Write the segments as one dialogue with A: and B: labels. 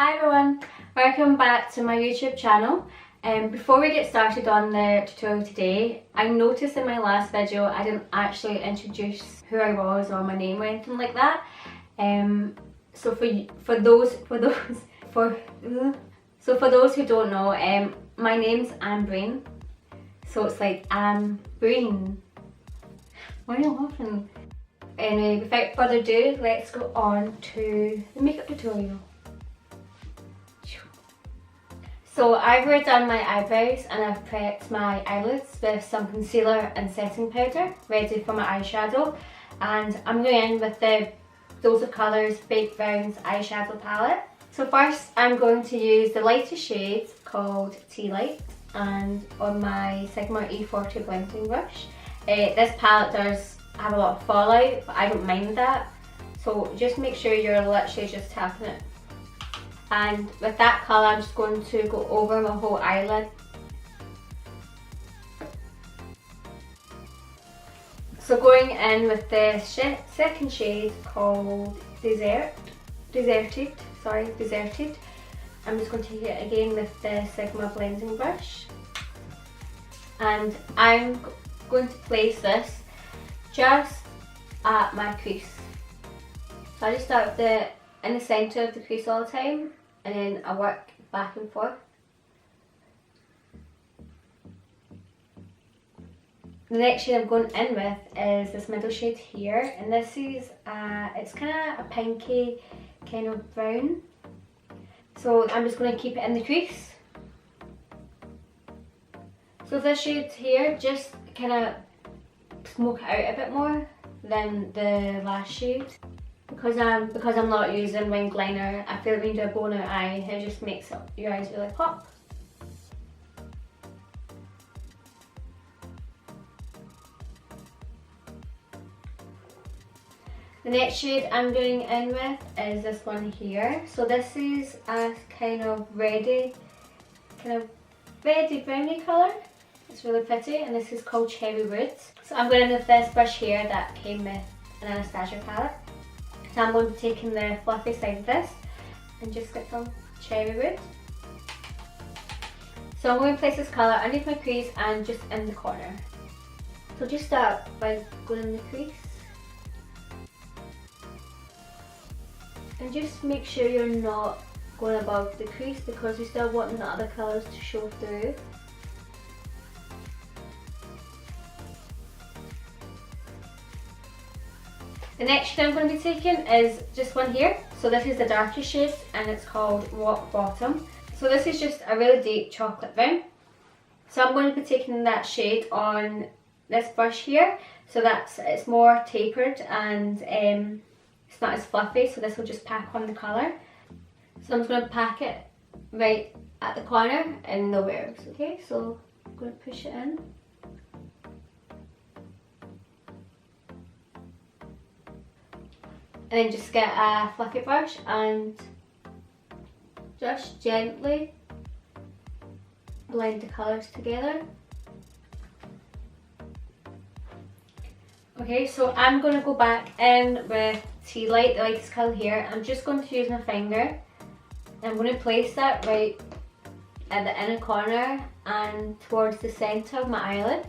A: Hi everyone, welcome back to my YouTube channel. Before we get started on the tutorial today, I noticed in my last video I didn't actually introduce who I was or my name or anything like that. So for those who don't know, my name's Ambreen. So it's like Ambreen. Why are you laughing? Anyway, without further ado, let's go on to the makeup tutorial. So I've already done my eyebrows and I've prepped my eyelids with some concealer and setting powder ready for my eyeshadow, and I'm going in with the Dose of Colours Baked Browns eyeshadow palette. So first I'm going to use the lightest shade called Tea Light and on my Sigma E40 blending brush. This palette does have a lot of fallout, but I don't mind that, so just make sure you're literally just tapping it. And with that colour I'm just going to go over my whole eyelid. So going in with the second shade called Deserted. I'm just going to take it again with the Sigma blending brush. And I'm going to place this just at my crease. So I just start with in the centre of the crease all the time, and then I work back and forth. The next shade I'm going in with is this middle shade here, and this is it's kind of a pinky kind of brown. So I'm just going to keep it in the crease. So this shade here, just kind of smoke it out a bit more than the last shade. Because I'm not using winged liner, I feel like when you do a bone out eye, it just makes your eyes really pop. The next shade I'm going in with is this one here. So this is a kind of reddy browny colour. It's really pretty, and this is called Cherry Wood. So I'm going in with this brush here that came with an Anastasia palette. So I'm going to be taking the fluffy side of this and just get some Cherry Wood. So I'm going to place this colour underneath my crease and just in the corner. So just start by going in the crease. And just make sure you're not going above the crease because you still want the other colours to show through. The next shade I'm going to be taking is just one here. So this is the darkest shade and it's called Rock Bottom. So this is just a really deep chocolate brown. So I'm going to be taking that shade on this brush here. So it's more tapered and it's not as fluffy, so this will just pack on the colour. So I'm just going to pack it right at the corner and nowhere. Okay, so I'm going to push it in. And then just get a fluffy brush and just gently blend the colours together. Okay, so I'm going to go back in with Tea Light, the lightest colour here. I'm just going to use my finger. I'm going to place that right at the inner corner and towards the centre of my eyelid.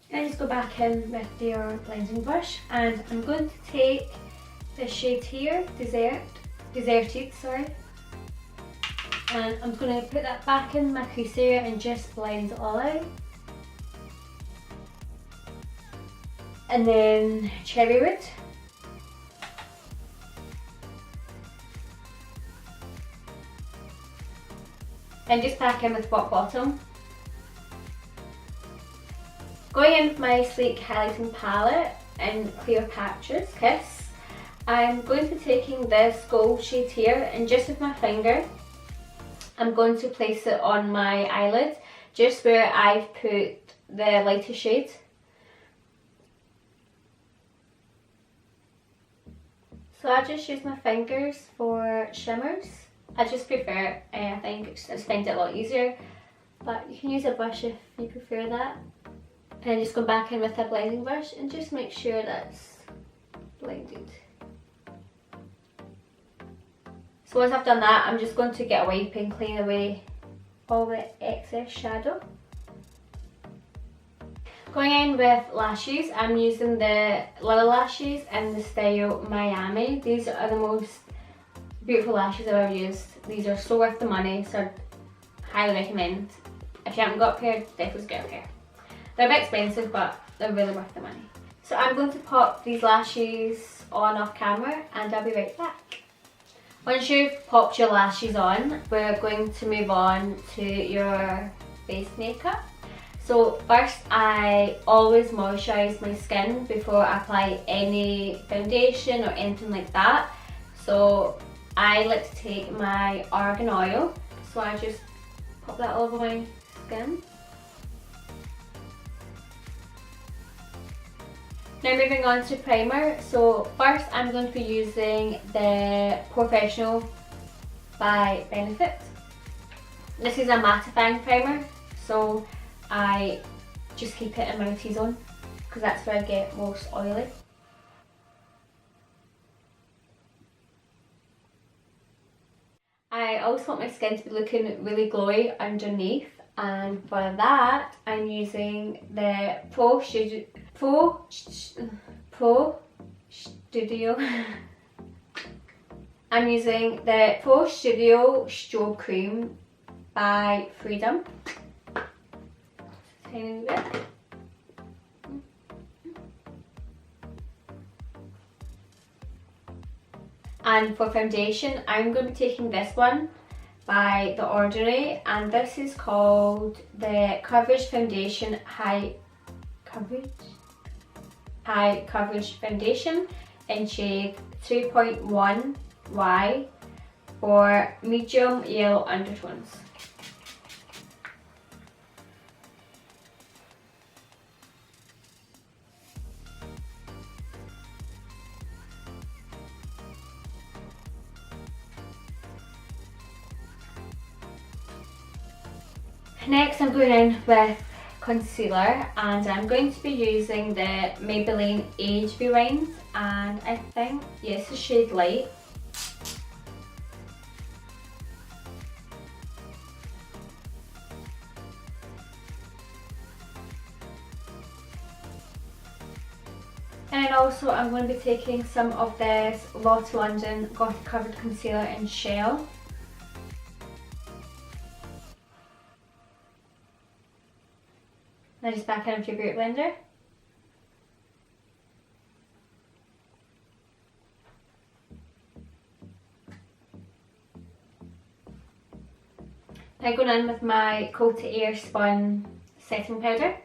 A: And just go back in with your blending brush, and I'm going to take this shade here, Deserted, sorry. And I'm going to put that back in my crease area and just blend it all out. And then Cherry Wood. And just pack in with Rock Bottom. Going in with my sleek highlighting palette in Clear Patches Kiss, I'm going to be taking this gold shade here, and just with my finger I'm going to place it on my eyelid, just where I've put the lightest shade. So I just use my fingers for shimmers. I just prefer it, I think I just find it a lot easier, but you can use a brush if you prefer that. And just go back in with a blending brush and just make sure that's blended. So once I've done that, I'm just going to get a wipe and clean away all the excess shadow. Going in with lashes, I'm using the Lily lashes in the style Miami. These are the most beautiful lashes I've ever used. These are so worth the money, so I'd highly recommend. If you haven't got a pair, definitely get a pair. They're a bit expensive, but they're really worth the money. So I'm going to pop these lashes on off camera and I'll be right back. Once you've popped your lashes on, we're going to move on to your base makeup. So first, I always moisturise my skin before I apply any foundation or anything like that. So I like to take my argan oil, so I just pop that all over my skin. Now moving on to primer. So first I'm going to be using the Professional by Benefit. This is a mattifying primer, so I just keep it in my T-zone because that's where I get most oily. I also want my skin to be looking really glowy underneath, and for that I'm using the Pro Studio I'm using the Pro Studio Strobe Cream by Freedom. Tiny bit. And for foundation, I'm going to be taking this one by The Ordinary, and this is called the Coverage Foundation High Coverage Foundation in shade 3.1Y for medium yellow undertones. Next I'm going in with concealer, and I'm going to be using the Maybelline Age Rewind, and I think, yes, the shade Light. And then also I'm going to be taking some of this Lotte London Gothic Covered Concealer in Shell. Now just back in with your beauty blender. Now going in with my Coat to Air Spun setting powder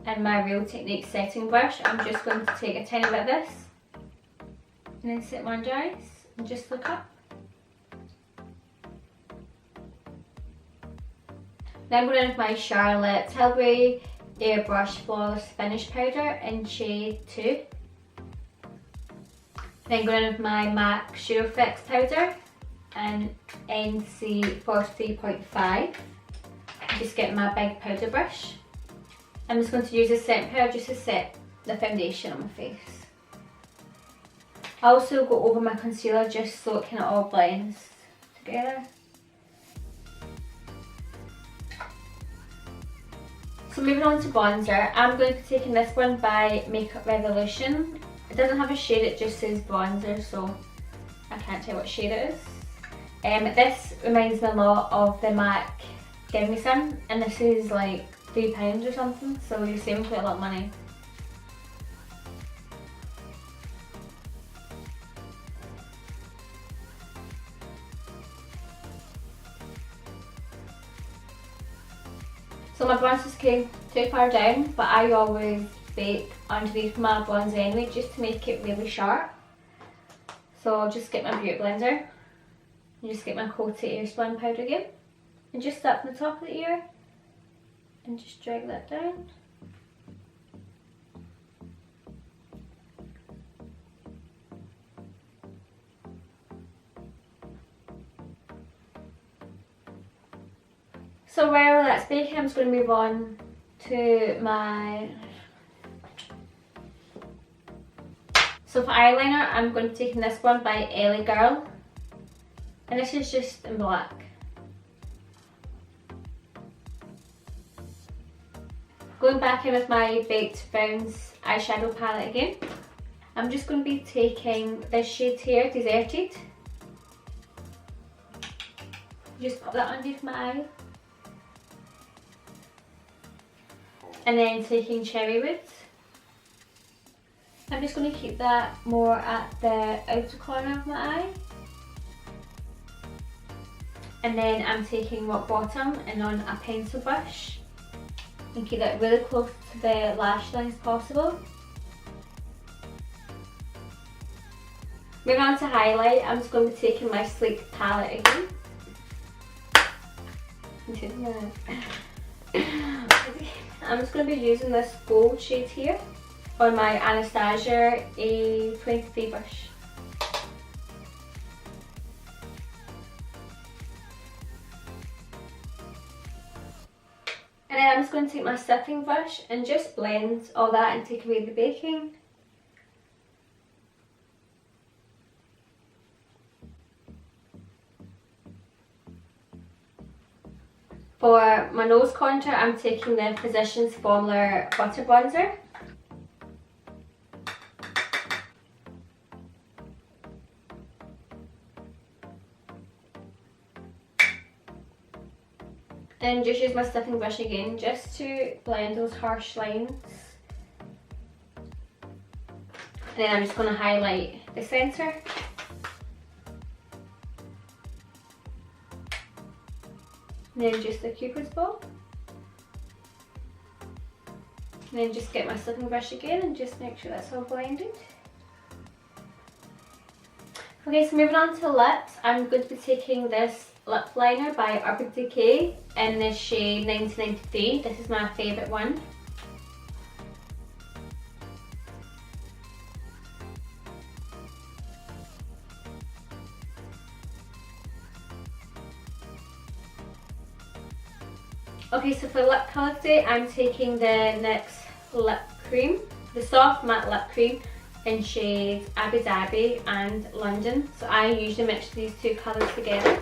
A: and my Real Technique setting brush. I'm just going to take a tiny bit of this and then set my under eyes and just look up. Now I'm going in with my Charlotte Tilbury Airbrush Flawless Finish Powder in shade 2. Then going in with my MAC Surefix powder in NC 43.5. Just getting my big powder brush. I'm just going to use a setting powder just to set the foundation on my face. I also go over my concealer just so it kind of all blends together. So moving on to bronzer, I'm going to be taking this one by Makeup Revolution. It doesn't have a shade, it just says bronzer, so I can't tell what shade it is. This reminds me a lot of the MAC Give Me Some, and this is like £3 or something, so you're saving quite a lot of money. So my bronzers came too far down, but I always bake underneath my bronzer anyway, just to make it really sharp. So I'll just get my beauty blender and just get my Coat to Air Spun powder again, and just start from the top of the ear and just drag that down. So while that's baking, I'm just going to move on to my... So for eyeliner, I'm going to be taking this one by Ellie Girl. And this is just in black. Going back in with my Baked Browns eyeshadow palette again. I'm just going to be taking this shade here, Deserted. Just pop that underneath my eye. And then taking Cherry Wood. I'm just going to keep that more at the outer corner of my eye. And then I'm taking Rock Bottom and on a pencil brush. And keep that really close to the lash line as possible. Moving on to highlight, I'm just going to be taking my Sleek palette again. I'm just going to be using this gold shade here on my Anastasia A23 brush. And then I'm just going to take my setting brush and just blend all that and take away the baking. For my nose contour, I'm taking the Physicians Formula Butter Bronzer. And just use my stiffening brush again just to blend those harsh lines. And then I'm just going to highlight the centre. And then just the Cupid's bow. And then just get my stiffening brush again and just make sure that's all blended. Okay, so moving on to lips, I'm going to be taking this lip liner by Urban Decay in the shade 1993. This is my favourite one. Okay, so for lip colour today, I'm taking the NYX lip cream, the soft matte lip cream in shades Abu Dhabi and London. So I usually mix these two colours together.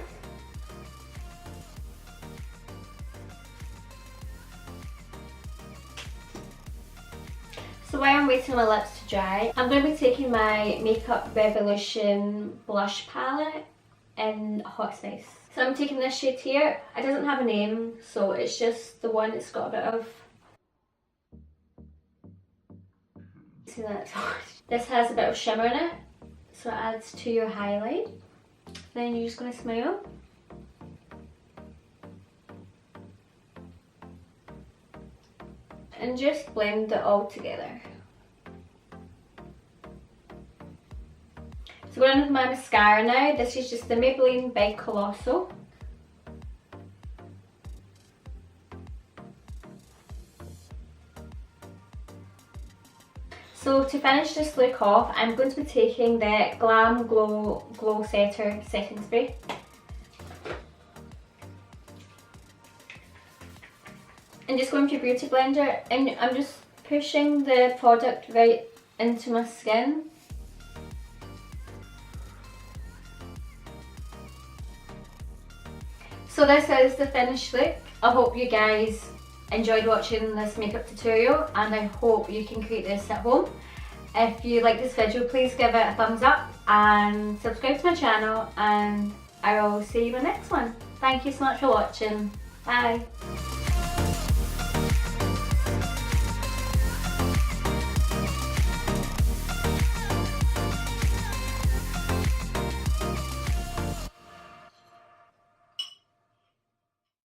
A: So while I'm waiting on my lips to dry, I'm going to be taking my Makeup Revolution blush palette in Hot Spice. So I'm taking this shade here. It doesn't have a name, so it's just the one that's got a bit of... See that? This has a bit of shimmer in it, so it adds to your highlight. Then you're just going to smile. And just blend it all together. So going in with my mascara now. This is just the Maybelline Big Colossal. So to finish this look off, I'm going to be taking the Glam Glow Setter setting spray. And just going with your beauty blender, and I'm just pushing the product right into my skin. So this is the finished look. I hope you guys enjoyed watching this makeup tutorial, and I hope you can create this at home. If you like this video, please give it a thumbs up and subscribe to my channel, and I will see you in the next one. Thank you so much for watching. Bye.